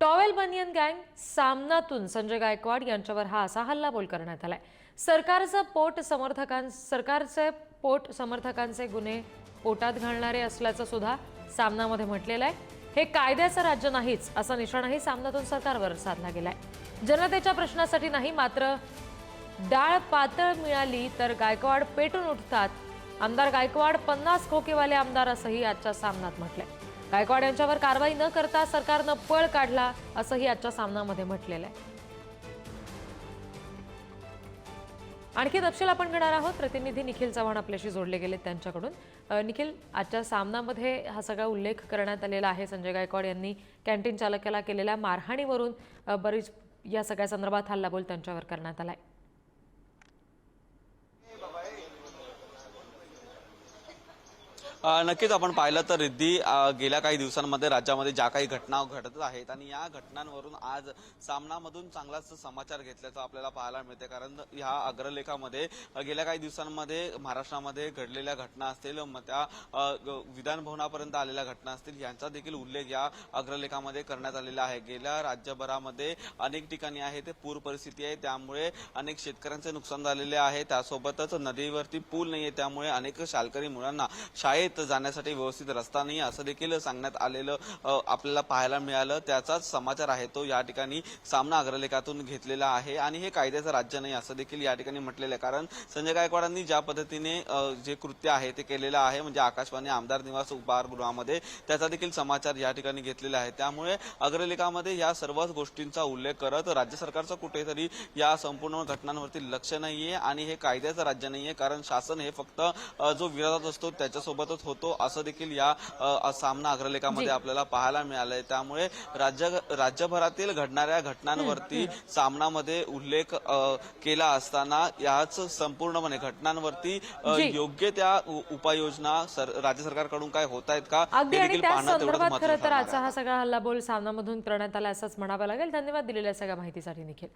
Towel बनियन गँग सामनातून संजय गायकवाड यांच्यावर हा असा हल्लाबोल करण्यात आलाय। सरकारचे पोट समर्थकांचे गुन्हे पोटात घालणारे असल्याचं सुद्धा सामनामध्ये म्हटलेलं आहे। हे कायद्याचं राज्य नाहीच असा निशाणाही सामनातून सरकारवर साधला गेलाय। जनतेच्या प्रश्नासाठी नाही, मात्र डाळ पातळ मिळाली तर गायकवाड पेटून उठतात। आमदार गायकवाड 50 खोकेवाले आमदार असंही आजच्या सामनात म्हटलंय। गायकवाड यांच्यावर कारवाई न करता सरकारनं पळ काढला असंही आजच्या सामनामध्ये म्हटलेलं आहे। आणखी तपशील आपण घेणार आहोत। प्रतिनिधी निखिल चव्हाण आपल्याशी जोडले गेले त्यांच्याकडून। निखिल, आजच्या सामनामध्ये हा सगळा उल्लेख करण्यात आलेला आहे। संजय गायकवाड यांनी कॅन्टीन चालकाला केलेल्या मारहाणीवरून बरीच या सगळ्या संदर्भात हल्लाबोल त्यांच्यावर करण्यात आलाय। नक्कीच आपण पाहिलं तर रिद्धी गेल्या काही दिवसांमध्ये राज्यामध्ये ज्या काही घटना घडत आहेत आणि या घटनांवरून आज सामनामधून चांगलाच समाचार घेतल्याचं आपल्याला पाहायला मिळते। कारण या अग्रलेखामध्ये गेल्या काही दिवसांमध्ये महाराष्ट्रामध्ये घडलेल्या घटना असतील, मग त्या विधान भवनापर्यंत आलेल्या घटना असतील, यांचा देखील उल्लेख या अग्रलेखामध्ये करण्यात आलेला आहे। गेल्या राज्यभरामध्ये अनेक ठिकाणी आहे ते पूर परिस्थिती आहे, त्यामुळे अनेक शेतकऱ्यांचे नुकसान झालेले आहे। त्यासोबतच नदीवरती पूल नाहीये, त्यामुळे अनेक शाळकरी मुलांना शाळेत जाण्यासाठी व्यवस्थित रस्ता नाही असं देखील सांगण्यात आलेलं आपल्याला पाहायला मिळालं। त्याचाच समाचार आहे तो या ठिकाणी सामना अग्रलेखातून घेतलेला आहे आणि हे कायद्याचं राज्य नाही असं देखील या ठिकाणी म्हटलेलं आहे। कारण संजय गायकवाडांनी ज्या पद्धतीने जे कृत्य आहे ते केलेलं आहे, म्हणजे आकाशवाणी आमदार निवास उपहारगृहामध्ये, त्याचा देखील समाचार या ठिकाणी घेतलेला आहे। त्यामुळे अग्रलेखामध्ये या सर्वच गोष्टींचा उल्लेख करत राज्य सरकारचं कुठेतरी या संपूर्ण घटनांवरती लक्ष नाहीये आणि हे कायद्याचं राज्य नाहीये। कारण शासन हे फक्त जो विरोधात असतो त्याच्यासोबतच होतो असं देखील या सामना अग्रलेखामध्ये आपल्याला पाहायला मिळालंय। त्यामुळे राज्यभरातील घडणाऱ्या घटनांवरती सामनामध्ये उल्लेख केला असताना याच संपूर्णपणे घटनांवरती योग्य त्या उपाययोजना राज्य सरकारकडून काय होत आहेत का हे देखील पाहणं तेवढंच महत्त्वाचं आहे। तर आजचा हा सगळा हल्लाबोल सामनामधून करण्यात आला असंच म्हणावं लागेल। धन्यवाद दिलेल्या सगळ्या माहितीसाठी निखिल।